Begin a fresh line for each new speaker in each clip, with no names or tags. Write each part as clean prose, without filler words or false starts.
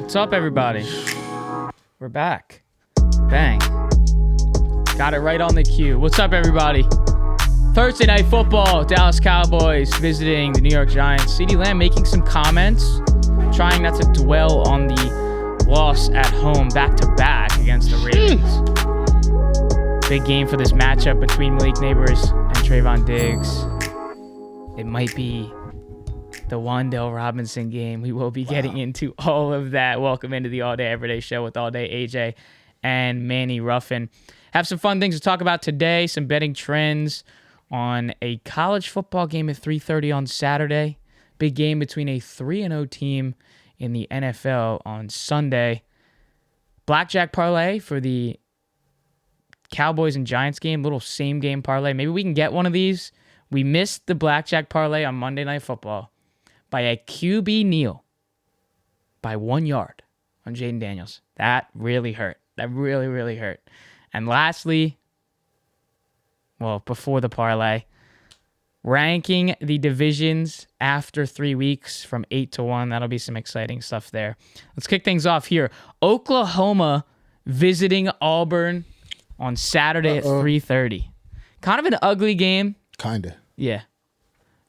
What's up, everybody? We're back. Bang. Got it right on the cue. What's up, everybody? Thursday Night Football. Dallas Cowboys visiting the New York Giants. CeeDee Lamb making some comments, trying not to dwell on the loss at home back-to-back against the Ravens. Big game for this matchup between Malik Neighbors and Trayvon Diggs. It might be the Wan'Dale Robinson game. We will be getting into all of that. Welcome into the All Day Everyday Show with All Day AJ and Manny Ruffin. Have some fun things to talk about today. Some betting trends on a college football game at 3:30 on Saturday. Big game between a 3-0 team in the NFL on Sunday. Blackjack parlay for the Cowboys and Giants game. Little same game parlay. Maybe we can get one of these. We missed the blackjack parlay on Monday Night Football by a QB kneel by 1 yard on Jaden Daniels. That really hurt. That really, really hurt. And lastly, well, before the parlay, ranking the divisions after 3 weeks from 8 to 1. That'll be some exciting stuff there. Let's kick things off here. Oklahoma visiting Auburn on Saturday at 3:30. Kind of an ugly game.
Kinda.
Yeah.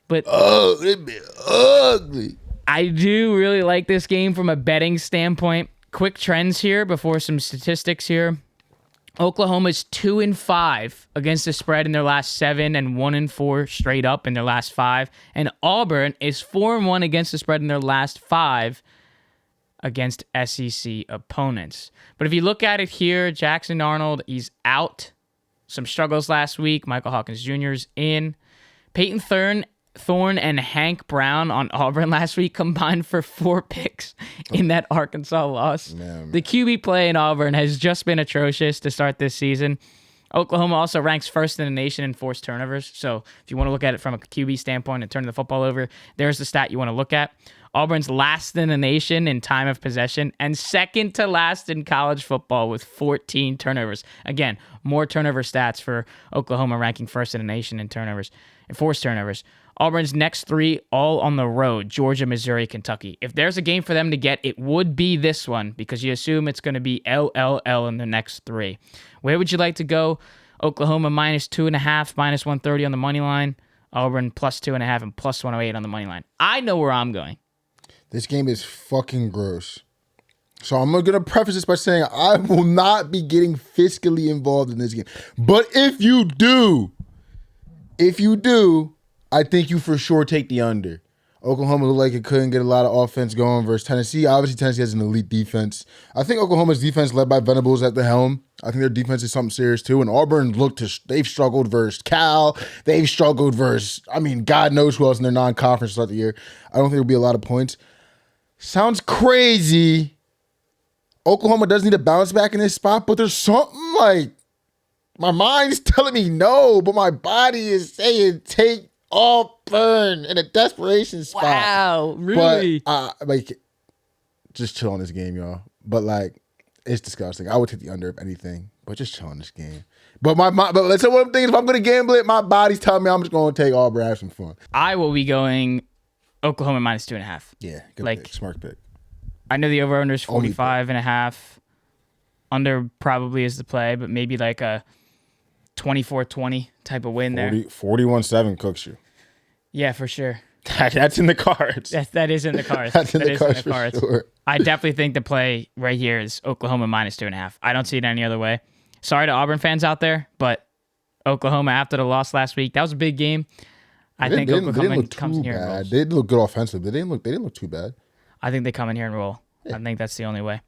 But
it'd be ugly.
I do really like this game from a betting standpoint. Quick trends here before some statistics here. Oklahoma's 2-5 against the spread in their last 7 and 1-4 straight up in their last 5. And Auburn is 4-1 against the spread in their last 5 against SEC opponents. But if you look at it here, Jackson Arnold, he's out. Some struggles last week. Michael Hawkins Jr. is in. Peyton Thorne and Hank Brown on Auburn last week combined for 4 picks in that Arkansas loss.
Man.
The QB play in Auburn has just been atrocious to start this season. Oklahoma also ranks first in the nation in forced turnovers. So if you want to look at it from a QB standpoint and turn the football over, there's the stat you want to look at. Auburn's last in the nation in time of possession and second to last in college football with 14 turnovers. Again, more turnover stats for Oklahoma, ranking first in the nation in turnovers and forced turnovers. Auburn's next 3 all on the road: Georgia, Missouri, Kentucky. If there's a game for them to get, it would be this one because you assume it's going to be LLL in the next 3. Where would you like to go? Oklahoma -2.5, -130 on the money line. Auburn +2.5 and +108 on the money line. I know where I'm going.
This game is fucking gross. So I'm going to preface this by saying I will not be getting fiscally involved in this game. But if you do, I think you for sure take the under. Oklahoma looked like it couldn't get a lot of offense going versus Tennessee. Obviously, Tennessee has an elite defense. I think Oklahoma's defense, led by Venables at the helm, I think their defense is something serious too. And Auburn they've struggled versus Cal. They've struggled versus, God knows who else in their non-conference throughout the year. I don't think there'll be a lot of points. Sounds crazy. Oklahoma does need to bounce back in this spot, but there's something like my mind's telling me no, but my body is saying take Auburn in a desperation spot.
Wow, really?
But just chill on this game, y'all. But it's disgusting. I would take the under if anything, but just chill on this game. But let's say one of the things, if I'm going to gamble it, my body's telling me I'm just going to take Auburn, have some fun.
I will be going Oklahoma -2.5.
Yeah, good pick. Smart pick.
I know the over-under is 45.5. Under probably is the play, but maybe like a 24-20 type of win there.
41-7 cooks you.
Yeah, for sure.
That's in the cards.
That is in the cards.
That's in the cards for sure.
I definitely think the play right here is Oklahoma -2.5. I don't see it any other way. Sorry to Auburn fans out there, but Oklahoma after the loss last week, that was a big game. I think Oklahoma comes in here and rolls.
They didn't look good offensively. They didn't look too bad.
I think they come in here and roll. Yeah. I think that's the only way.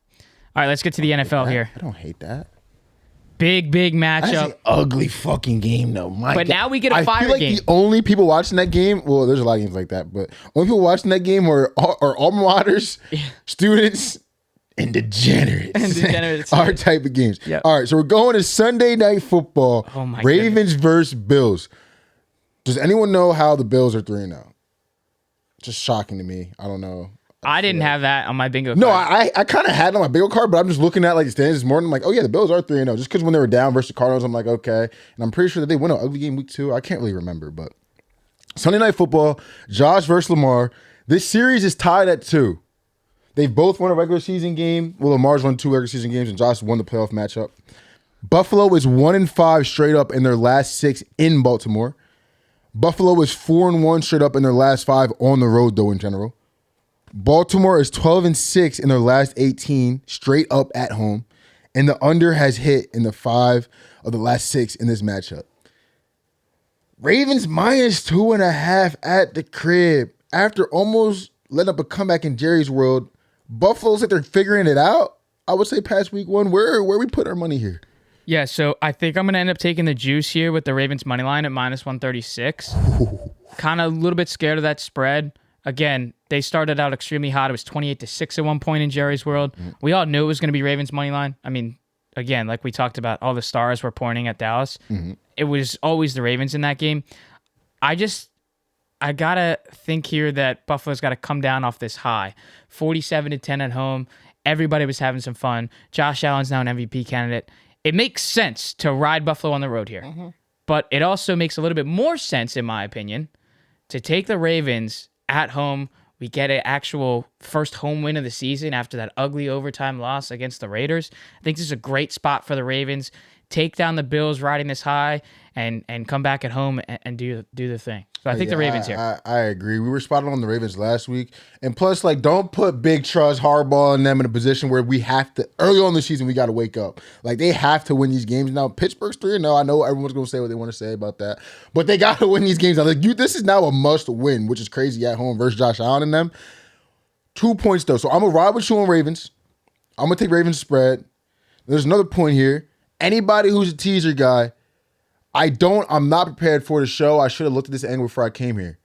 All right, let's get to the NFL here.
I don't hate that.
Big matchup.
That's an ugly fucking game, though.
But now we get a fire game.
I feel like the only people watching that game, well, there's a lot of games like that, but only people watching that game are alma maters, students, and degenerates. Our type of games.
Yep.
All right, so we're going to Sunday Night Football.
Oh my
Ravens versus Bills. Does anyone know how the Bills are 3-0? Just shocking to me. I don't know.
I didn't have that on my bingo card.
No, I kind of had it on my bingo card, but I'm just looking at the standings this morning. I'm like, oh yeah, the Bills are 3-0. Just because when they were down versus the Cardinals, I'm like, okay. And I'm pretty sure that they win an ugly game week 2. I can't really remember, but Sunday Night Football, Josh versus Lamar. This series is tied at 2. They've both won a regular season game. Well, Lamar's won 2 regular season games, and Josh won the playoff matchup. Buffalo is 1-5 straight up in their last 6 in Baltimore. Buffalo is 4-1 straight up in their last 5 on the road, though, in general. Baltimore is 12-6 in their last 18 straight up at home. And the under has hit in the 5 of the last 6 in this matchup. Ravens minus 2.5 at the crib. After almost letting up a comeback in Jerry's world, Buffalo's like they're figuring it out. I would say past week 1. Where we put our money here?
Yeah, so I think I'm going to end up taking the juice here with the Ravens money line at minus 136. Kind of a little bit scared of that spread. Again, they started out extremely hot. It was 28-6 at one point in Jerry's world. Mm-hmm. We all knew it was going to be Ravens money line. I mean, again, like we talked about, all the stars were pointing at Dallas. Mm-hmm. It was always the Ravens in that game. I got to think here that Buffalo's got to come down off this high. 47-10 at home. Everybody was having some fun. Josh Allen's now an MVP candidate. It makes sense to ride Buffalo on the road here. Mm-hmm. But it also makes a little bit more sense, in my opinion, to take the Ravens at home. We get an actual first home win of the season after that ugly overtime loss against the Raiders. I think this is a great spot for the Ravens. Take down the Bills riding this high and come back at home and do the thing. So I think the Ravens here.
I agree. We were spotted on the Ravens last week. And plus, like, don't put big trust, hardball in them in a position where we have to, early on in the season, we got to wake up. Like, they have to win these games. Now, Pittsburgh's 3-0. I know everyone's going to say what they want to say about that. But they got to win these games. Now, like, this is now a must win, which is crazy at home versus Josh Allen and them. 2 points, though. So I'm going to ride with you on Ravens. I'm going to take Ravens spread. There's another point here. Anybody who's a teaser guy, I'm not prepared for the show. I should have looked at this angle before I came here.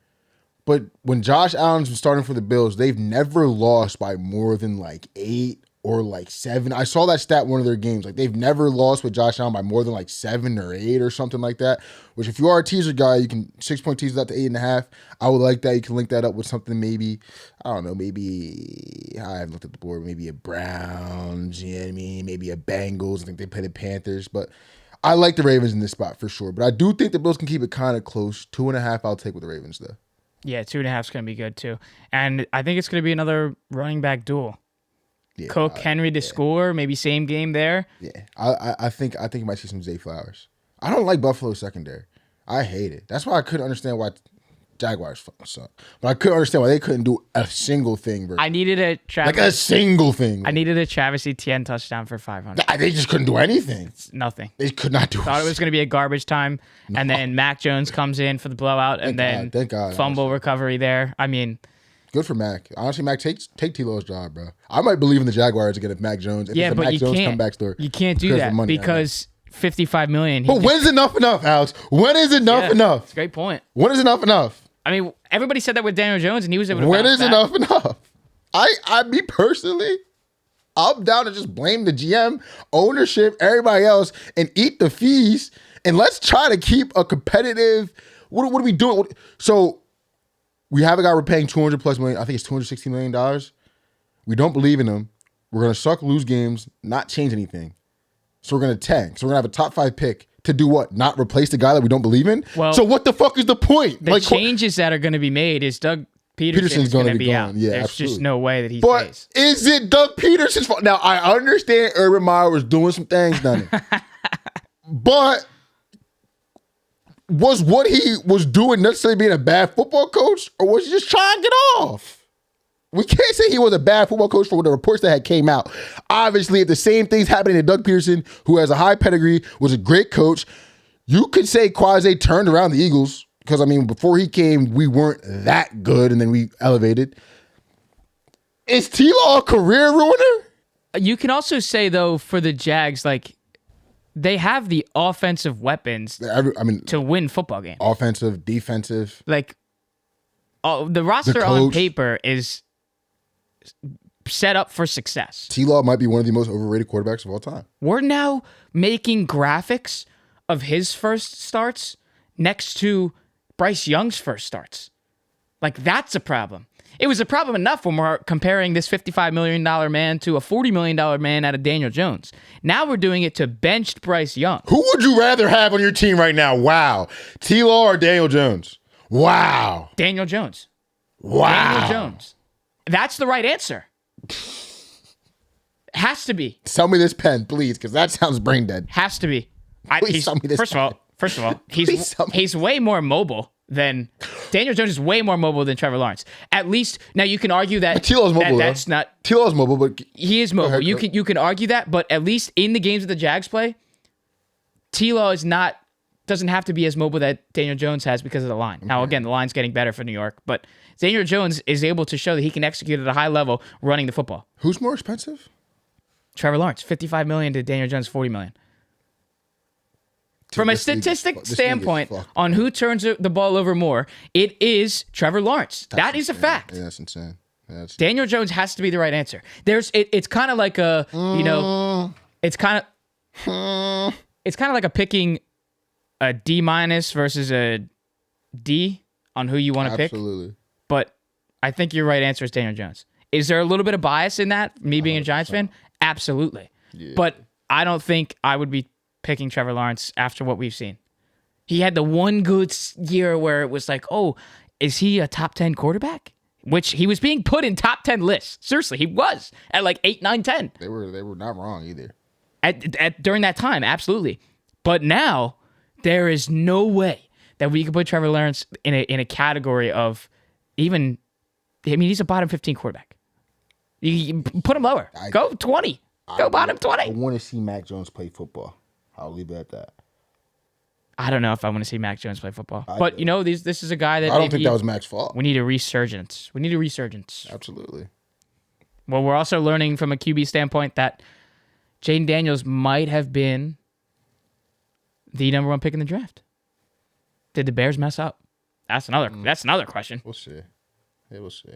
But when Josh Allen's been starting for the Bills, they've never lost by more than like 8 or like 7. I saw that stat in one of their games. Like, they've never lost with Josh Allen by more than like 7 or 8 or something like that. Which, if you are a teaser guy, you can 6-point teaser that to 8.5. I would like that. You can link that up with something maybe, I don't know, maybe, I haven't looked at the board, maybe a Browns, you know what I mean? Maybe a Bengals. I think they play the Panthers. But I like the Ravens in this spot for sure. But I do think the Bills can keep it kind of close. 2.5 I'll take with the Ravens, though.
Yeah, 2.5 is going to be good, too. And I think it's going to be another running back duel. Yeah, Cook, Henry to score, maybe same game there.
Yeah, I think you might see some Zay Flowers. I don't like Buffalo's secondary. I hate it. That's why I couldn't understand why Jaguars fucking suck. But I couldn't understand why they couldn't do a single thing.
I needed a
single thing.
I needed a Travis Etienne touchdown for 500.
They just couldn't do anything.
It's nothing.
They could not do.
Thought it was going to be a garbage time, and then Mac Jones comes in for the blowout, and then
thank God,
fumble recovery there. I mean,
good for Mac. Honestly, Mac, take T-Low's job, bro. I might believe in the Jaguars again if Mac Jones. If it's a Mac Jones comeback story.
You can't do that because $55 million.
But when's enough, Alex? When is enough?
That's a great point.
When is enough?
I mean, everybody said that with Daniel Jones, and he was able to.
When is enough? Me personally, I'm down to just blame the GM, ownership, everybody else, and eat the fees. And let's try to keep a competitive. What are we doing? So we have a guy we're paying $200+ million. I think it's $260 million. We don't believe in him. We're gonna suck, lose games, not change anything. So we're gonna tank. So we're gonna have a top 5 pick. To do what? Not replace the guy that we don't believe in? Well, so what the fuck is the point?
The changes that are going to be made is Doug Peterson's going to be out.
Yeah,
There's
absolutely.
just no way that he
stays. But is it Doug Peterson's fault? Now, I understand Urban Meyer was doing some things, done it. But was what he was doing necessarily being a bad football coach? Or was he just trying to get off? We can't say he was a bad football coach for the reports that had came out. Obviously, if the same thing's happening to Doug Peterson, who has a high pedigree, was a great coach, you could say Quasi turned around the Eagles because, I mean, before he came, we weren't that good, and then we elevated. Is T-Law a career ruiner?
You can also say, though, for the Jags, like, they have the offensive weapons to win football games.
Offensive, defensive.
Like, the roster on paper is set up for success.
T-Law might be one of the most overrated quarterbacks of all time.
We're now making graphics of his first starts next to Bryce Young's first starts. Like, that's a problem. It was a problem enough when we're comparing this $55 million man to a $40 million man out of Daniel Jones. Now we're doing it to benched Bryce Young.
Who would you rather have on your team right now? Wow. T-Law or Daniel Jones? Wow.
Daniel Jones.
Wow.
Daniel Jones. That's the right answer. Has to be.
Sell me this pen, please, because that sounds brain dead.
Has to be.
Please sell me this
First of all, he's way more mobile than Daniel Jones is way more mobile than Trevor Lawrence. At least now you can argue that
T.Law's mobile.
That's not.
T.Law's mobile, but
He is mobile.
ahead,
You can argue that, but at least in the games that the Jags play, T.Law doesn't have to be as mobile that Daniel Jones has because of the line. Now again, the line's getting better for New York, but Daniel Jones is able to show that he can execute at a high level running the football.
Who's more expensive?
Trevor Lawrence, $55 million to Daniel Jones, $40 million. From a statistic standpoint on who turns the ball over more, it is Trevor Lawrence. That is a fact.
Yeah, that's insane.
Daniel Jones has to be the right answer. It's kind of like a, it's kind of like a picking a D- versus a D on who you want to pick.
Absolutely.
But I think your right answer is Daniel Jones. Is there a little bit of bias in that, me being a Giants fan? Absolutely. Yeah. But I don't think I would be picking Trevor Lawrence after what we've seen. He had the one good year where it was like, oh, is he a top 10 quarterback? Which he was being put in top 10 lists. Seriously, he was at like 8, 9, 10.
They were not wrong either.
During that time, absolutely. But now there is no way that we can put Trevor Lawrence in a category of even. I mean, he's a bottom 15 quarterback. You put him lower. Go 20. Go bottom 20.
I want to see Mac Jones play football. I'll leave it at that.
I don't know if I want to see Mac Jones play football. But, this is a guy that
I don't think that was Mac's fault.
We need a resurgence.
Absolutely.
Well, we're also learning from a QB standpoint that Jaden Daniels might have been the number one pick in the draft. Did the Bears mess up? That's another question.
We'll see. Yeah, we'll see.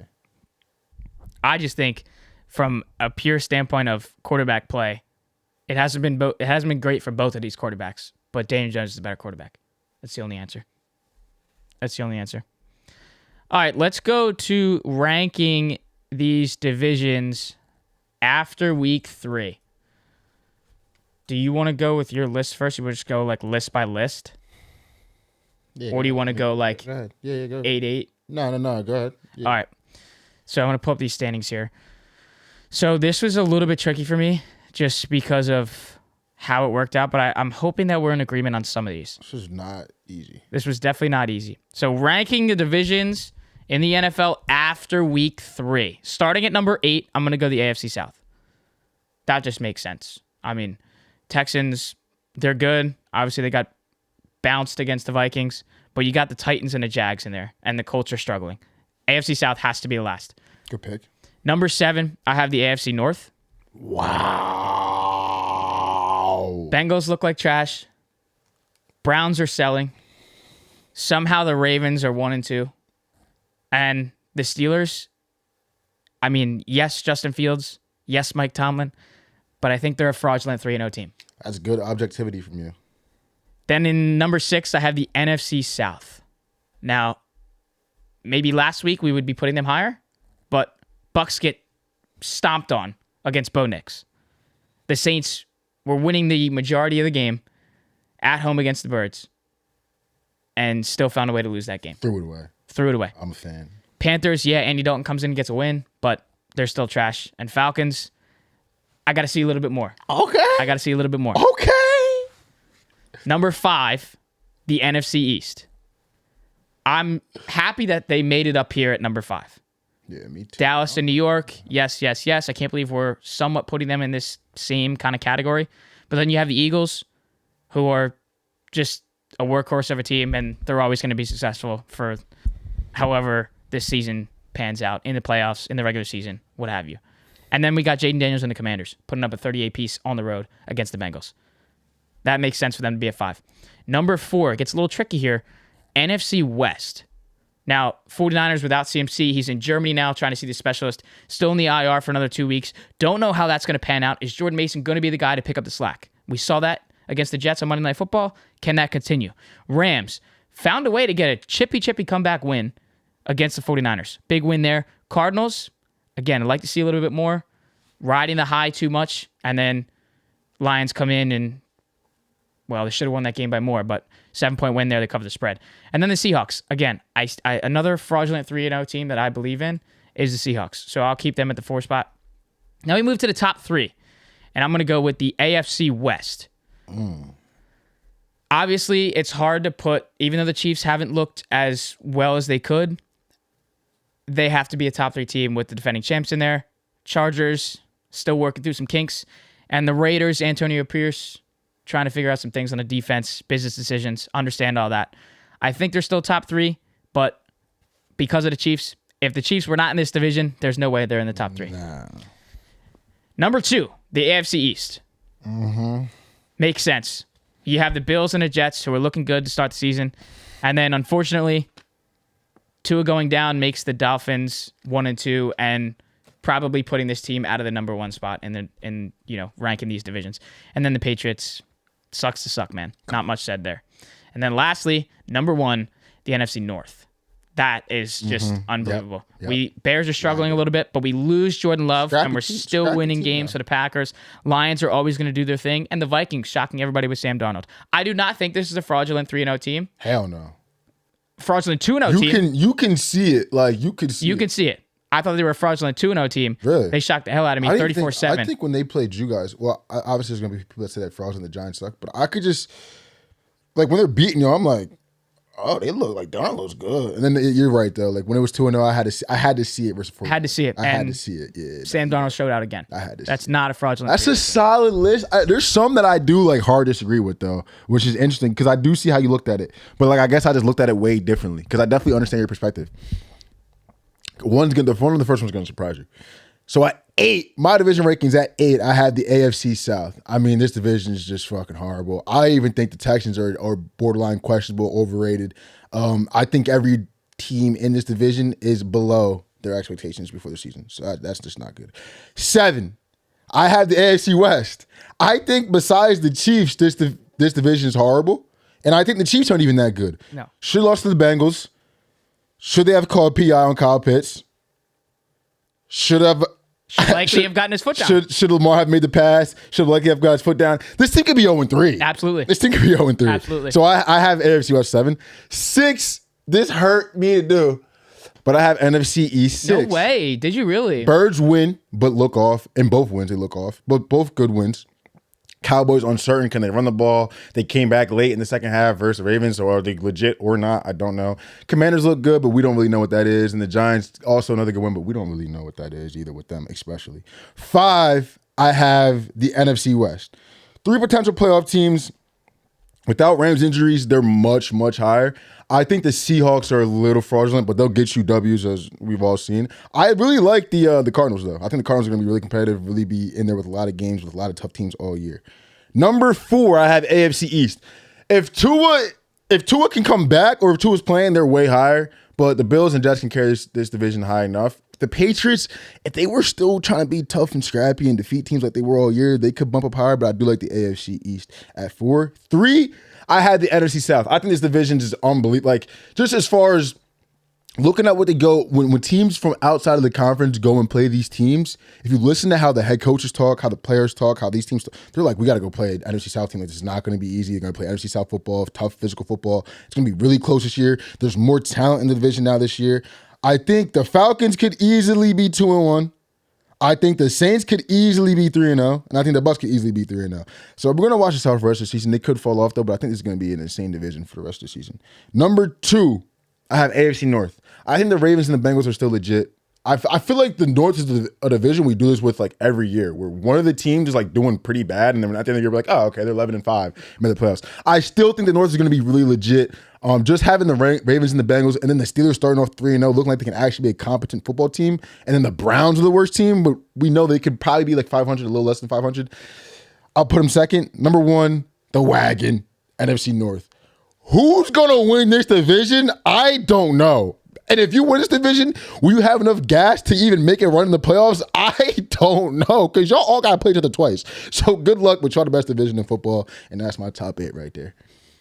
I just think from a pure standpoint of quarterback play, it hasn't been great for both of these quarterbacks, but Daniel Jones is the better quarterback. That's the only answer. All right, let's go to ranking these divisions after week 3. Do you want to go with your list first? You would just go like list by list? Yeah, or do you want to go like
go ahead. Yeah, go
8-8?
No, go ahead. Yeah.
All right. So I'm going to pull up these standings here. So this was a little bit tricky for me just because of how it worked out, but I'm hoping that we're in agreement on some of these.
This was not easy.
This was definitely not easy. So ranking the divisions in the NFL after week 3. Starting at number 8, I'm going to go the AFC South. That just makes sense. I mean, Texans, they're good. Obviously, they got bounced against the Vikings, but you got the Titans and the Jags in there, and the Colts are struggling. AFC South has to be the last.
Good pick.
Number 7, I have the AFC North.
Wow.
Bengals look like trash. Browns are selling. Somehow the Ravens are 1-2. And the Steelers, I mean, yes, Justin Fields. Yes, Mike Tomlin. But I think they're a fraudulent 3-0 team.
That's good objectivity from you.
Then in number 6, I have the NFC South. Now, maybe last week we would be putting them higher, but Bucks get stomped on against Bo Nix. The Saints were winning the majority of the game at home against the Birds and still found a way to lose that game.
Threw it away. I'm a fan.
Panthers, yeah, Andy Dalton comes in and gets a win, but they're still trash. And Falcons, I got to see a little bit more.
Okay.
I got to see a little bit more.
Okay.
Number 5, the NFC East. I'm happy that they made it up here at number 5.
Yeah, me too.
Dallas and New York, yes. I can't believe we're somewhat putting them in this same kind of category. But then you have the Eagles, who are just a workhorse of a team, and they're always going to be successful for however this season pans out, in the playoffs, in the regular season, what have you. And then we got Jaden Daniels and the Commanders, putting up a 38 piece on the road against the Bengals. That makes sense for them to be at 5. Number 4, it gets a little tricky here. NFC West. Now, 49ers without CMC. He's in Germany now trying to see the specialist. Still in the IR for another 2 weeks. Don't know how that's going to pan out. Is Jordan Mason going to be the guy to pick up the slack? We saw that against the Jets on Monday Night Football. Can that continue? Rams found a way to get a chippy comeback win against the 49ers. Big win there. Cardinals, again, I'd like to see a little bit more. Riding the high too much. And then Lions come in and, well, they should have won that game by more, but 7-point win there. They cover the spread. And then the Seahawks. Again, another fraudulent 3-0 team that I believe in is the Seahawks. So I'll keep them at the 4 spot. Now we move to the top 3, and I'm going to go with the AFC West. Obviously, it's hard to put, even though the Chiefs haven't looked as well as they could, they have to be a top 3 team with the defending champs in there. Chargers still working through some kinks, and the Raiders, Antonio Pierce, trying to figure out some things on the defense, business decisions, understand all that. I think they're still top 3, but because of the Chiefs, if the Chiefs were not in this division, there's no way they're in the top 3.
Nah.
Number 2, the AFC East. Makes sense. You have the Bills and the Jets who are looking good to start the season. And then, unfortunately, Tua going down makes the Dolphins 1 and 2 and probably putting this team out of the number 1 spot in ranking these divisions. And then the Patriots, sucks to suck, man. Not much said there. And then lastly, number 1, the NFC North. That is just unbelievable. Yep. Bears are struggling a little bit, but we lose Jordan Love, and we're still winning games for the Packers. Lions are always going to do their thing, and the Vikings shocking everybody with Sam Darnold. I do not think this is a fraudulent 3-0 team.
Hell no.
Fraudulent 2-0 team.
You can see it. Like, you can see it.
I thought they were a fraudulent 2-0 team.
Really?
They shocked the hell out of me, 34-7.
I think when they played you guys, well, obviously there's going to be people that say that fraudulent the Giants suck, but I could just, like, when they're beating you, I'm like, oh, they look like Darnold looks good. And then you're right though. Like when it was 2-0, I had to see it versus 4.
Had to see it.
I had to see it. Yeah.
Sam Darnold showed out again.
I had to.
That's not a fraudulent.
That's a solid list. There's some that I do like hard disagree with though, which is interesting because I do see how you looked at it, but like I guess I just looked at it way differently because I definitely understand your perspective. One of the first one's gonna surprise you. So at 8, my division rankings at 8, I had the AFC South. I mean, this division is just fucking horrible. I even think the Texans are borderline questionable, overrated. I think every team in this division is below their expectations before the season. So that's just not good. 7, I have the AFC West. I think besides the Chiefs, this division is horrible. And I think the Chiefs aren't even that good.
No.
Should have lost to the Bengals. Should they have called PI on Kyle Pitts? Should likely have gotten his foot down. Should Lamar have made the pass? Should likely have got his foot down? This team could be 0-3.
Absolutely.
This team could be 0-3.
Absolutely.
So I have AFC West 7. 6, this hurt me to do, but I have NFC East 6.
No way. Did you really?
Birds win, but look off. In both wins, they look off. But both good wins. Cowboys uncertain. Can they run the ball? They came back late in the second half versus the Ravens, so are they legit or not? I don't know. Commanders look good, but we don't really know what that is. And the Giants, also another good win, but we don't really know what that is either with them, especially. 5, I have the NFC West. 3 potential playoff teams. Without Rams injuries, they're much, much higher. I think the Seahawks are a little fraudulent, but they'll get you W's as we've all seen. I really like the Cardinals, though. I think the Cardinals are going to be really competitive, really be in there with a lot of games, with a lot of tough teams all year. Number 4, I have AFC East. If Tua can come back, or if Tua's playing, they're way higher. But the Bills and Jets can carry this division high enough. The Patriots, if they were still trying to be tough and scrappy and defeat teams like they were all year, they could bump up higher, but I do like the AFC East at 4. 3, I had the NFC South. I think this division is unbelievable. Like, just as far as looking at what they go, when teams from outside of the conference go and play these teams, if you listen to how the head coaches talk, how the players talk, how these teams talk, they're like, we got to go play an NFC South team. Like, this is not going to be easy. They're going to play NFC South football, tough physical football. It's going to be really close this year. There's more talent in the division now this year. I think the Falcons could easily be 2-1. I think the Saints could easily be 3-0, and I think the Bucs could easily be 3-0. So we're going to watch this out for the rest of the season. They could fall off, though, but I think this is going to be an insane division for the rest of the season. Number 2, I have AFC North. I think the Ravens and the Bengals are still legit. I feel like the North is a division we do this with like every year, where one of the teams is like doing pretty bad, and then at the end of the year, we're like, oh, okay, they're 11-5, made the playoffs. I still think the North is going to be really legit. Just having the Ravens and the Bengals, and then the Steelers starting off 3-0, looking like they can actually be a competent football team, and then the Browns are the worst team, but we know they could probably be like 500, a little less than 500. I'll put them second. Number 1, the wagon, NFC North. Who's going to win this division? I don't know. And if you win this division, will you have enough gas to even make it run in the playoffs? I don't know, because y'all all got to play each other twice. So good luck with y'all the best division in football, and that's my top 8 right there.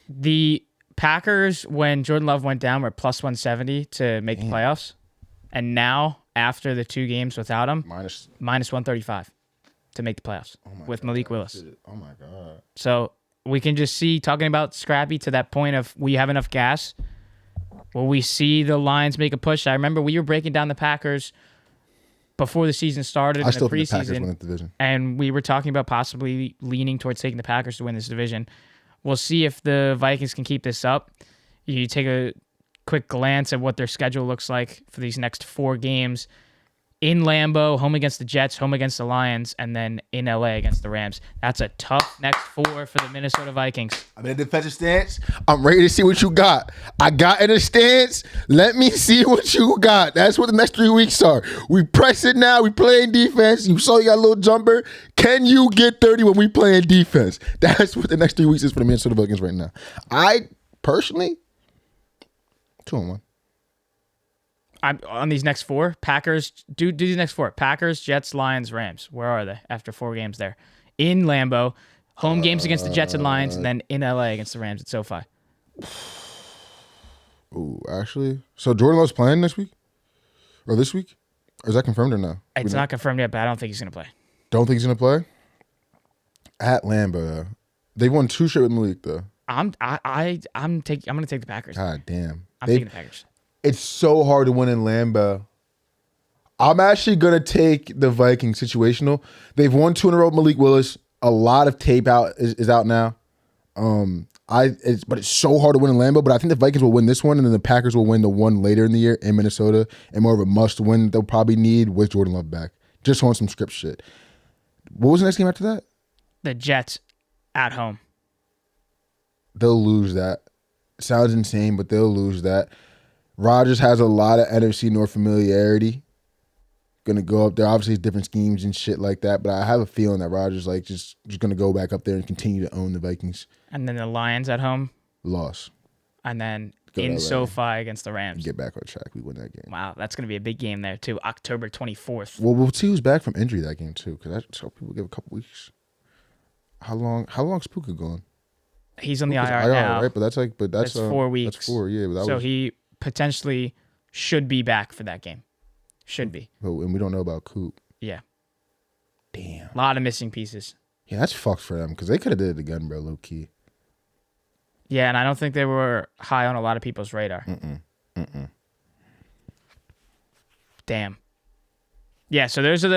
The Packers, when Jordan Love went down, were plus 170 to make the playoffs. And now, after the 2 games without him, minus 135 to make the playoffs with Malik Willis.
Oh, my God.
So we can just see, talking about scrappy to that point of we have enough gas. Will we see the Lions make a push? I remember we were breaking down the Packers before the season started
I
in
still
the
think the Packers
preseason,
win the division.
and we were talking about possibly leaning towards taking the Packers to win this division. We'll see if the Vikings can keep this up. You take a quick glance at what their schedule looks like for these next 4 games. In Lambeau, home against the Jets, home against the Lions, and then in LA against the Rams. That's a tough next 4 for the Minnesota Vikings.
I'm in a defensive stance. I'm ready to see what you got. I got in a stance. Let me see what you got. That's what the next 3 weeks are. We press it now. We playing defense. You saw you got a little jumper. Can you get 30 when we playing defense? That's what the next 3 weeks is for the Minnesota Vikings right now. I personally, 2-1.
I'm on these next 4. Packers, do these next 4. Packers, Jets, Lions, Rams. Where are they after 4 games there? In Lambeau, home games against the Jets and Lions, and then in LA against the Rams at SoFi.
Ooh, actually. So Jordan Love's playing next week? Or this week? Or is that confirmed or no?
It's not confirmed yet, but I don't think he's going to play.
Don't think he's going to play? At Lambeau, though. They've won 2 straight with Malik, though.
I'm going to take the Packers.
God damn.
I'm taking the Packers.
It's so hard to win in Lambeau. I'm actually going to take the Vikings situational. They've won 2 in a row with Malik Willis. A lot of tape is out now. But it's so hard to win in Lambeau. But I think the Vikings will win this one, and then the Packers will win the one later in the year in Minnesota, and more of a must-win they'll probably need with Jordan Love back. Just on some script shit. What was the next game after that?
The Jets at home.
They'll lose that. Sounds insane, but they'll lose that. Rodgers has a lot of NFC North familiarity. Gonna go up there. Obviously, it's different schemes and shit like that, but I have a feeling that Rodgers just gonna go back up there and continue to own the Vikings.
And then the Lions at home.
Loss.
And then
Go
in
to LA.
SoFi against the Rams.
Get back on track. We win that game.
Wow, that's going to be a big game there, too. October 24th.
Well, we'll see who's back from injury that game, too, because I saw people give a couple weeks. How long's Puka gone?
He's on the
Puka's
IR now.
right? But that's
4 weeks.
That's 4, yeah. But
so he potentially should be back for that game. Should be.
And we don't know about Coop.
Yeah.
Damn.
A lot of missing pieces.
Yeah, that's fucked for them, because they could have did it again, bro, low-key.
Yeah, and I don't think they were high on a lot of people's radar. Damn. Yeah, so those are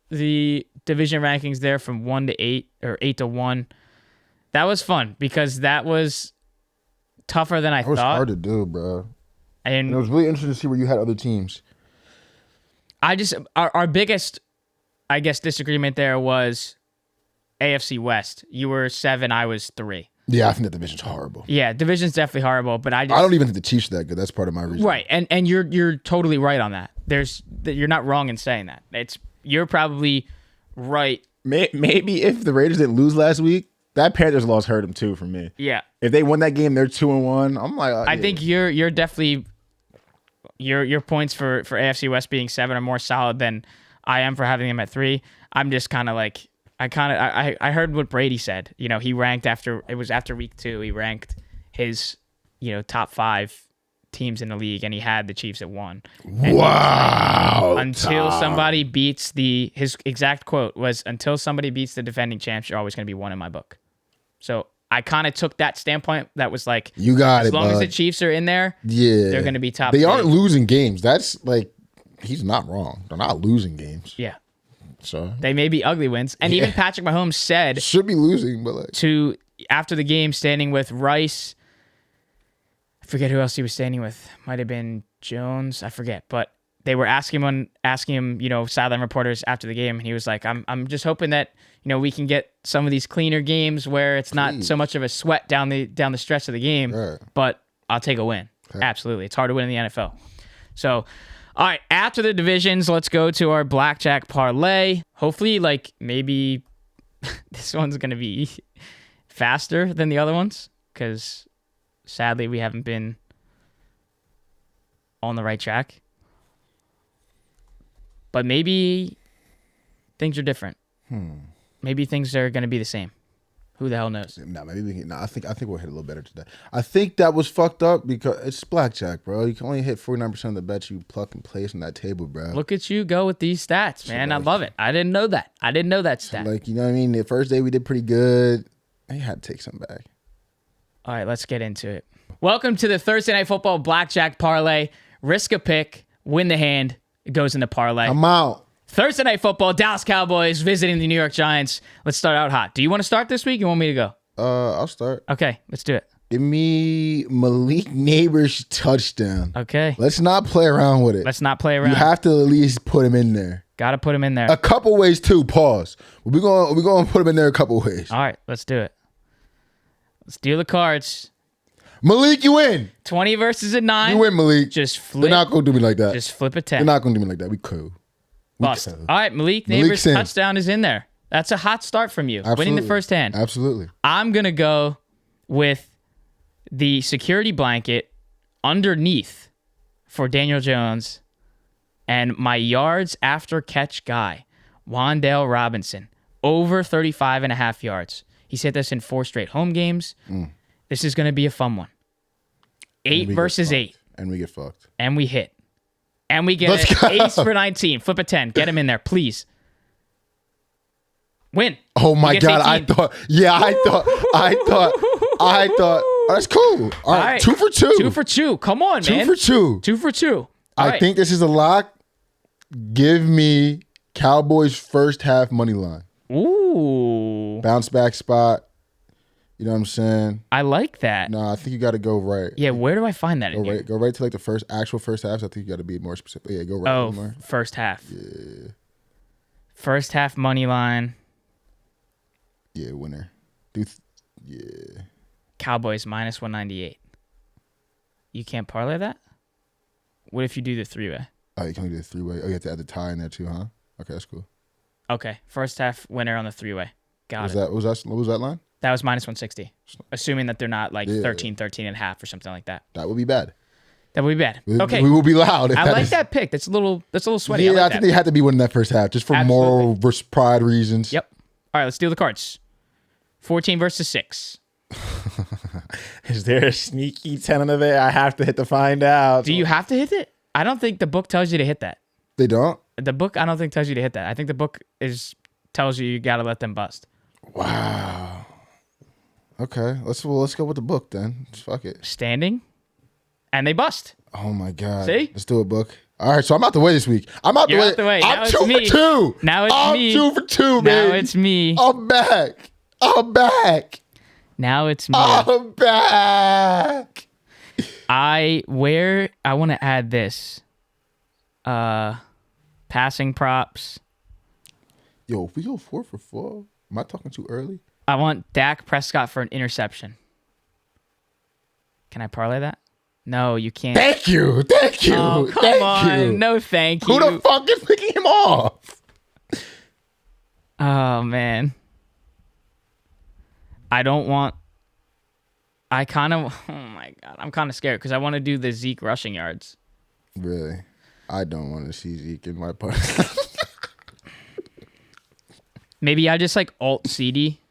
the division rankings there from 1 to 8 or 8 to 1. That was fun because that was tougher than I thought.
It was hard to do, bro. And it was really interesting to see where you had other teams.
Our biggest, I guess, disagreement there was AFC West. You were 7, I was 3.
Yeah, I think that division's horrible.
Yeah, division's definitely horrible, but I
don't even think the Chiefs are that good. That's part of my reason.
Right, and you're totally right on that. You're not wrong in saying that. You're probably right.
Maybe if the Raiders didn't lose last week, that Panthers loss hurt them too for me.
Yeah.
If they won that game, they're 2-1. I'm like,
I think you're definitely your points for AFC West being 7 are more solid than I am for having them at 3. I'm just kind of like. I heard what Brady said. You know, he ranked after week 2. He ranked his, top 5 teams in the league, and he had the Chiefs at 1. And
wow!
Until somebody beats his exact quote was, "Until somebody beats the defending champs, you're always going to be 1 in my book." So I kind of took that standpoint. That was like,
you got
as
it.
long as
bud.
the Chiefs are in there,
yeah,
they're going to be top.
They
3.
aren't losing games. That's like, he's not wrong. They're not losing games.
Yeah.
So
they may be ugly wins. And even Patrick Mahomes said
should be losing, but like
after the game, standing with Rice. I forget who else he was standing with. Might have been Jones. I forget. But they were asking him, sideline reporters after the game, and he was like, I'm just hoping that, we can get some of these cleaner games where it's not so much of a sweat down the stretch of the game.
Right.
But I'll take a win. Okay. Absolutely. It's hard to win in the NFL. So all right, after the divisions, let's go to our blackjack parlay. Hopefully, maybe this one's going to be faster than the other ones because, sadly, we haven't been on the right track. But maybe things are different. Maybe things are going to be the same. Who the hell knows?
No, maybe we can. No, I think we'll hit a little better today. I think that was fucked up because it's blackjack, bro. You can only hit 49% of the bets you pluck and place on that table, bro.
Look at you go with these stats, man. I love it. I didn't know that. I didn't know that stat.
Like, you know what I mean? The first day we did pretty good. I had to take some back.
All right, let's get into it. Welcome to the Thursday Night Football Blackjack Parlay. Risk a pick, win the hand. It goes in the parlay.
I'm out.
Thursday Night Football, Dallas Cowboys visiting the New York Giants. Let's start out hot. Do you want to start this week? You want me to go?
I'll start.
Okay, let's do it.
Give me Malik Neighbors touchdown.
Okay.
Let's not play around with it.
Let's not play around.
You have to at least put him in there.
Got to put him in there.
A couple ways too. Pause. We're going to put him in there a couple ways.
All right, let's do it. Let's deal the cards.
Malik, you win.
20 versus a 9.
You win, Malik.
Just flip.
You're not going to do me like that.
Just flip a 10.
You're not going to do me like that. We cool.
Bust. All right, Malik Neighbors' touchdown is in there. That's a hot start from you.
Absolutely.
Winning the first hand.
Absolutely.
I'm going to go with the security blanket underneath for Daniel Jones and my yards after catch guy, Wan'Dale Robinson, over 35.5 yards. He's hit this in 4 straight home games. This is going to be a fun one. 8 versus 8.
And we get fucked.
And we hit. And we get ace for 19. Flip a 10. Get him in there, please. Win.
Oh my God.
18.
I thought. Oh, that's cool. All right. 2 for 2.
2 for 2. Come on, man.
2 for 2.
2 for 2.
I think this is a lock. Give me Cowboys first half money line.
Ooh.
Bounce back spot. You know what I'm saying?
I like that.
No, I think you got to go right.
Yeah, where do I find that?
Go right to like the actual first half. So I think you got to be more specific. Yeah, go right.
Oh, first half. Yeah. First half money line.
Yeah, winner. Yeah.
Cowboys minus 198. You can't parlay that? What if you do the 3-way?
Oh, you can do the 3-way. Oh, you have to add the tie in there too, huh? Okay, that's cool.
Okay, first half winner on the 3-way. Got it.
What was that line?
That was minus 160. Assuming that they're not like 13 and a half or something like that.
That would be bad.
That would be bad. Okay.
We will be loud.
I like that pick. That's a little sweaty.
Yeah, I think they had to be winning that first half just for moral versus pride reasons.
Yep. All right, let's deal the cards. 14 versus 6.
Is there a sneaky 10 of it? I have to hit to find out.
Do you have to hit it? I don't think the book tells you to hit that.
They don't?
The book, I don't think tells you to hit that. I think the book tells you got to let them bust.
Wow. Okay, let's go with the book then. Just fuck it.
Standing, and they bust.
Oh my God.
See?
Let's do a book. All right, so I'm out the way this week. I'm out the way. I'm 2 for 2.
Now it's me.
I'm 2 for 2, man.
Now it's me.
I'm back.
Now it's me.
I'm back.
I want to add this. Passing props.
Yo, if we go 4 for 4, am I talking too early?
I want Dak Prescott for an interception. Can I parlay that? No, you can't.
Thank you.
Oh, come on. No, thank you.
Who the fuck is picking him off?
Oh, man. I kind of, oh my God. I'm kind of scared because I want to do the Zeke rushing yards.
Really? I don't want to see Zeke in my part.
Maybe I just like alt CD.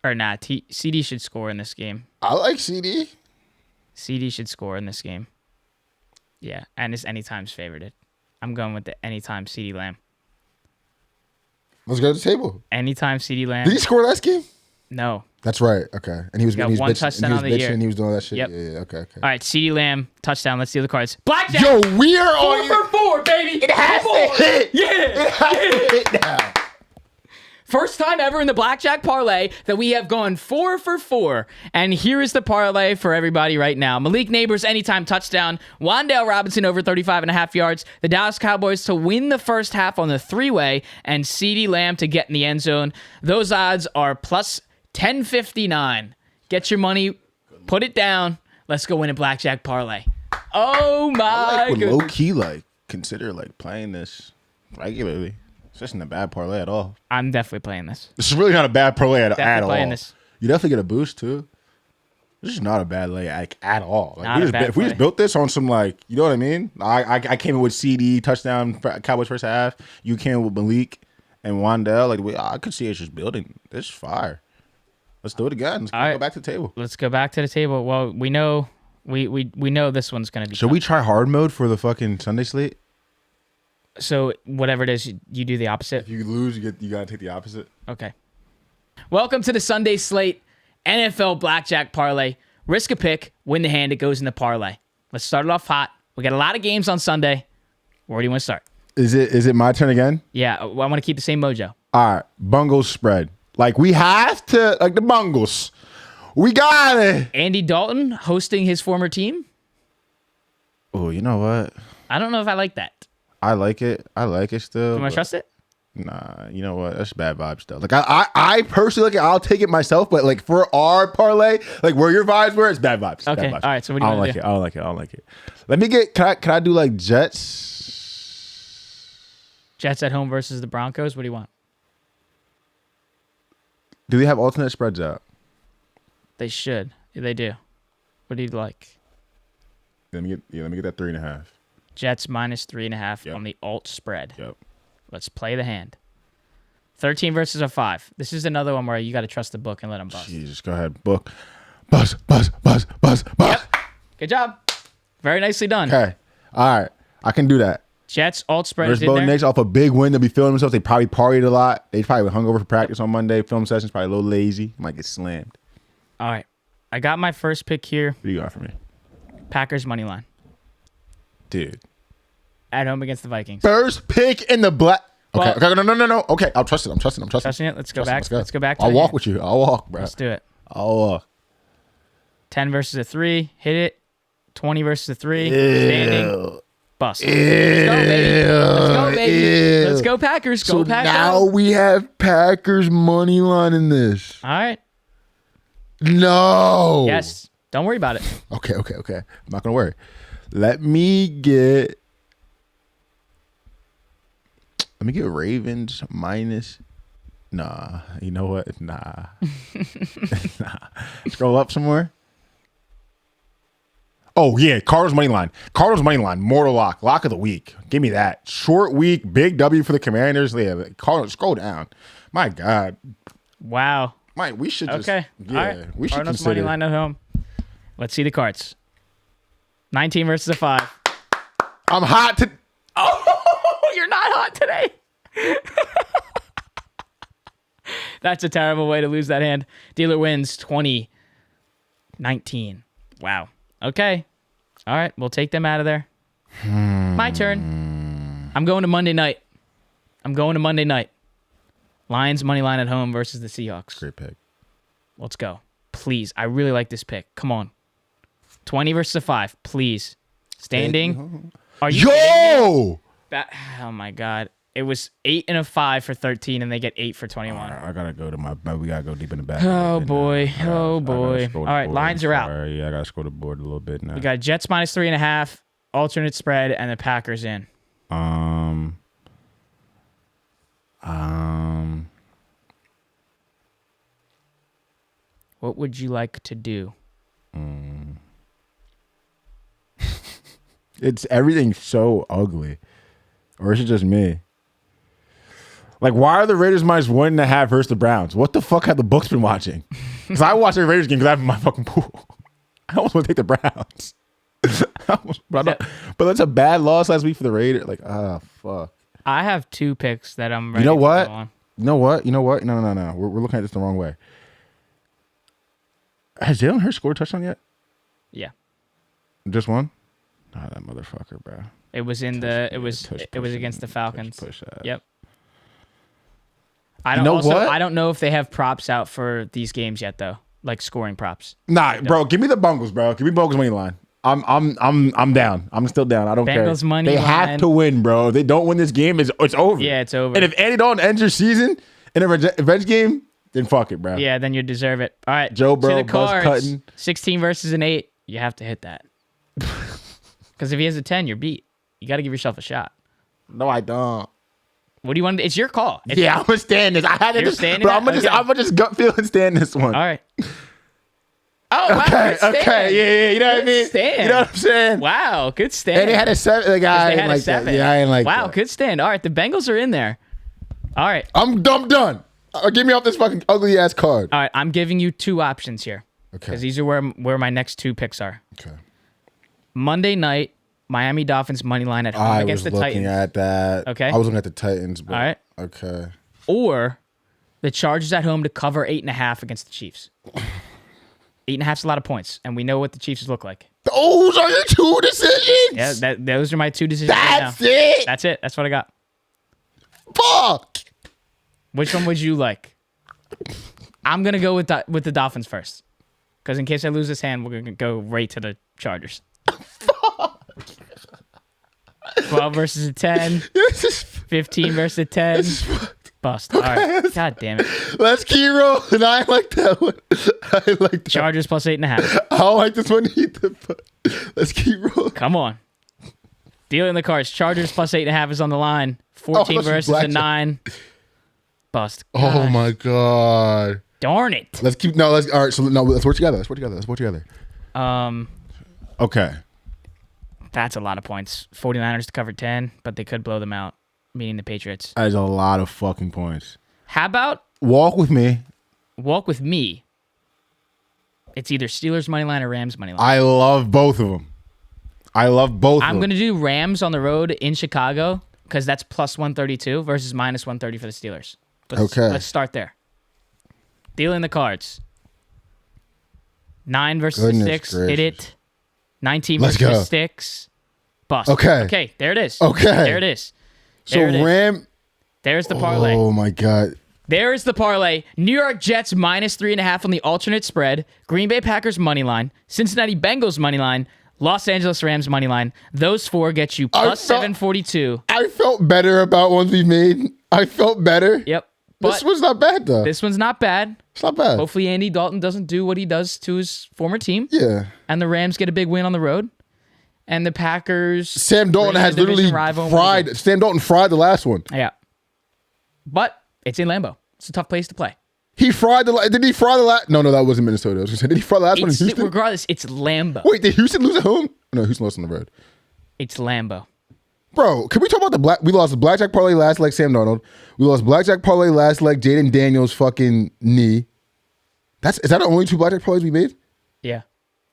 Or nah, CD should score in this game.
I like CD.
CD should score in this game. Yeah, and it's anytime's favorited. I'm going with the anytime CD Lamb.
Let's go to the table.
Anytime CD Lamb.
Did he score last game?
No.
That's right. Okay. And he was
got one touchdown on the year.
And he was doing that shit.
Yep.
Yeah. Okay.
All right, CD Lamb, touchdown. Let's deal the cards. Blackjack!
Yo, we are on
4 for 4, baby!
It has to hit!
Yeah!
It has to hit now.
First time ever in the Blackjack Parlay that we have gone 4 for 4. And here is the parlay for everybody right now. Malik Neighbors, anytime touchdown. Wan'Dale Robinson over 35.5 yards. The Dallas Cowboys to win the first half on the 3-way. And CeeDee Lamb to get in the end zone. Those odds are plus 1059. Get your money, put it down. Let's go win a Blackjack Parlay. Oh my
God.
goodness.
Low key, consider playing this regularly. It's just not a bad parlay at all.
I'm definitely playing this.
This is really not a bad parlay at all.
Playing this.
You definitely get a boost too. This is not a bad lay at all. If we just built this on some you know what I mean? I came in with CD touchdown Cowboys first half. You came with Malik and Wan'Dale. I could see it just building. This is fire. Let's do it again. Let's go back to the table.
Let's go back to the table. Well, we know we know this one's gonna be.
Should we try hard mode for the fucking Sunday slate?
So whatever it is, you do the opposite.
If you lose, you gotta take the opposite.
Okay. Welcome to the Sunday slate NFL Blackjack Parlay. Risk a pick, win the hand, it goes in the parlay. Let's start it off hot. We got a lot of games on Sunday. Where do you want to start?
Is it my turn again?
Yeah, I want to keep the same mojo.
All right, Bungles spread. Like we have to, like the Bungles. We got it.
Andy Dalton hosting his former team.
Oh, you know what?
I don't know if I like that.
I like it. I like it still.
Do you want to trust it?
Nah, you know what? That's bad vibes stuff. Like I personally like it. I'll take it myself, but like for our parlay, like where your vibes were, it's bad vibes.
Okay.
Bad vibes.
All right. So what do you want to do?
I don't like it. I don't like it. Let me get. Can I do like Jets?
Jets at home versus the Broncos. What do you want?
Do they have alternate spreads out?
They should. They do. What do you like?
Let me get that 3.5.
Jets minus 3.5 on the alt spread.
Yep.
Let's play the hand. 13 versus a 5. This is another one where you got to trust the book and let them bust.
Jesus, go ahead. Book. Buzz. Yep.
Good job. Very nicely done.
Okay. All right. I can do that.
Jets alt spread
Versus
is in
Bo
there.
Nix off a big win. They'll be feeling themselves. They probably partied a lot. They probably hung over for practice on Monday. Film sessions probably a little lazy. Might get slammed.
All right. I got my first pick here.
What do you got for me?
Packers money line.
Dude.
At home against the Vikings.
First pick in the black. Okay.
Well-
Okay. No. Okay. I'll trust it. I'm trusting.
Trusting it? Let's go back. Let's go back to
I'll
the
walk
hand.
with you. I'll walk, bro.
Let's do it.
I'll walk.
10 versus a 3. Hit it. 20 versus a 3. Standing. Bust. Let's go, baby. Let's go, baby. Let's go, Packers. Go,
So
Packers.
now we have Packers money line in this.
All right.
No.
Yes. Don't worry about it.
Okay. I'm not gonna worry. Let me get Ravens minus. Nah. You know what? Nah. Nah. Scroll up some more. Oh yeah, Cardinals money line. Mortal lock of the week. Give me that. Short week, big W for the Commanders. Yeah, Cardinals. Scroll down. My God.
Wow.
Mike, we should just.
Okay.
Yeah,
All right.
we should
Cardinals
consider.
money line at home. Let's see the cards. 19 versus a 5.
I'm hot to.
Oh, you're not hot today. That's a terrible way to lose that hand. Dealer wins 20-19. Wow. Okay. All right. We'll take them out of there. My turn. I'm going to Monday night. Lions money line at home versus the Seahawks.
Great pick.
Let's go. Please. I really like this pick. Come on. 20 versus a 5. Please. Standing. Are you kidding me? Oh my God. It was 8 and a 5 for 13, and they get 8 for 21.
I gotta go to we gotta go deep in the back.
Oh boy. Oh boy. All right, lines are out.
Yeah, I gotta scroll the board a little bit now.
We got Jets minus 3.5, alternate spread, and the Packers in. What would you like to do?
It's everything's so ugly, or is it just me? Like, why are the Raiders minus 1.5 versus the Browns? What the fuck have the books been watching? Because I watch the Raiders game because I have my fucking pool. I almost want to take the Browns. But that's a bad loss last week for the Raiders. Like, fuck.
I have 2 picks that I'm ready
You know
to
what?
go on.
You know what? No. We're looking at this the wrong way. Has Jalen Hurts scored a touchdown yet?
Yeah.
Just one? Nah, that motherfucker, bro.
It was in it was against the Falcons.
Push that.
Yep. I don't know if they have props out for these games yet though, like scoring props.
Nah, bro, give me the Bungles, bro. Give me Bungles money line. I'm down. I'm still down. I don't care.
Bengals money
They
line.
have to win, bro. If they don't win this game, it's over.
Yeah, it's over.
And if Andy Dalton ends your season in a revenge game, then fuck it, bro.
Yeah, then you deserve it. All right,
Joe Burrow,
to the cards.
buzz cutting.
16 versus an 8. You have to hit that. Because if he has a 10, you're beat. You got to give yourself a shot.
No, I don't.
What do you want? It's your call.
I'm gonna stand this. I had to
You're
just,
standing
bro.
that?
I'm gonna just gut feel and stand this one.
All right. Oh, wow.
Okay,
Good stand.
yeah. You know what I mean?
Stand.
You know what I'm saying?
Wow, good stand.
And they had a 7. Like, I
They
ain't
had a
like
7.
that. Yeah, I ain't like
wow,
that.
good stand. All right, the Bengals are in there. All right.
I'm done. Get me off this fucking ugly ass card.
All right, I'm giving you 2 options here.
Okay.
Because these are where my next 2 picks are.
Okay.
Monday night, Miami Dolphins money line at home against the Titans.
I was looking at that.
Okay.
I was looking at the Titans. But,
All right.
Okay.
Or the Chargers at home to cover 8.5 against the Chiefs. 8.5 is a lot of points, and we know what the Chiefs look like.
Those are your 2 decisions.
Yeah, those are my 2 decisions.
That's
right now.
it.
That's it. That's what I got.
Fuck.
Which one would you like? I'm gonna go with the Dolphins first, because in case I lose this hand, we're gonna go right to the Chargers. 12 versus a 10. 15 versus a 10. Bust. All right. God damn it.
Let's keep rolling. I like that one. I like that.
Chargers plus 8.5.
I don't like this one either, but let's keep rolling.
Come on. Dealing the cards. Chargers plus 8.5 is on the line. 14 versus a 9. Bust.
God. Oh my God.
Darn it.
Let's work together.
Okay.
That's a lot of points. 49ers to cover 10, but they could blow them out, meaning the Patriots.
That is a lot of fucking points.
How about
walk with me?
It's either Steelers money line or Rams money line.
I love both of them. I'm
going to do Rams on the road in Chicago because that's plus 132 versus minus 130 for the Steelers. Let's start there. Dealing the cards. 9 versus 6.
Gracious.
Hit it. 19
Let's
versus
go.
6. Bust.
Okay.
Okay, there it is.
Okay.
There it is. There it is. There's the parlay.
Oh my God.
There is the parlay. New York Jets minus 3.5 on the alternate spread. Green Bay Packers money line. Cincinnati Bengals money line. Los Angeles Rams money line. Those 4 get you plus 742.
I felt better about ones we made. I felt better.
Yep.
This one's not bad though.
This one's not bad.
It's not bad.
Hopefully Andy Dalton doesn't do what he does to his former team.
Yeah.
And the Rams get a big win on the road. And the Packers.
Sam Dalton has literally fried. Sam Dalton fried the last one.
Yeah. But it's in Lambeau. It's a tough place to play.
He fried did he fry the last? No, that wasn't Minnesota. I was gonna say, did he fry the last one in Houston?
Regardless, it's Lambeau.
Wait, did Houston lose at home? No, Houston lost on the road.
It's Lambeau.
Bro, can we talk about we lost the blackjack parlay last leg, Sam Darnold. We lost blackjack parlay last leg, Jaden Daniels' fucking knee. Is that the only 2 blackjack parlays we made?
Yeah.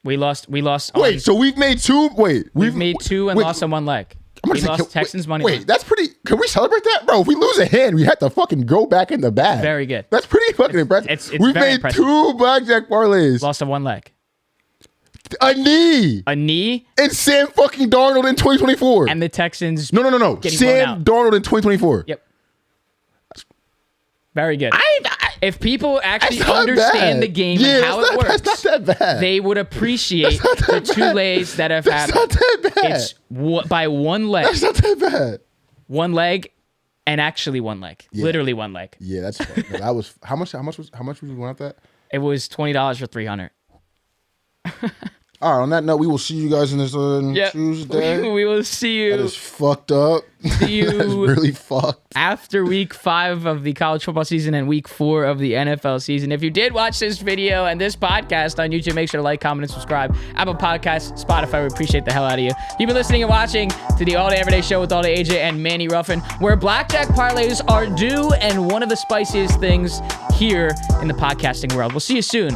We lost.
Wait, so we've made 2. Wait.
We've made 2 and lost on 1 leg. We lost Texans money line.
Wait, that's pretty. Can we celebrate that? Bro, if we lose a hand, we have to fucking go back in the bag.
Very good.
That's pretty fucking impressive. We've
very
made
impressive.
2 blackjack parlays.
Lost on 1 leg.
A knee. And Sam fucking Darnold in 2024.
And the Texans.
No. Sam Darnold in 2024.
Yep. Very good. If people actually understand the game and how it works,
that's not that bad.
They would appreciate the 2 lays that have happened.
That's not that bad.
It's by 1 leg.
That's not that bad.
1 leg, and actually 1 leg.
Yeah.
Literally 1 leg.
Yeah, that's fun. No, that was how much was we went at that?
It was $20 for 300.
All right, on that note, we will see you guys in this Tuesday.
We will see you.
That is fucked up.
See you.
That's really fucked.
After week 5 of the college football season and week 4 of the NFL season. If you did watch this video and this podcast on YouTube, make sure to like, comment, and subscribe. Apple Podcasts, Spotify, we appreciate the hell out of you. You've been listening and watching to the All Day Everyday Show with All Day AJ and Manny Ruffin, where blackjack parlays are due and one of the spiciest things here in the podcasting world. We'll see you soon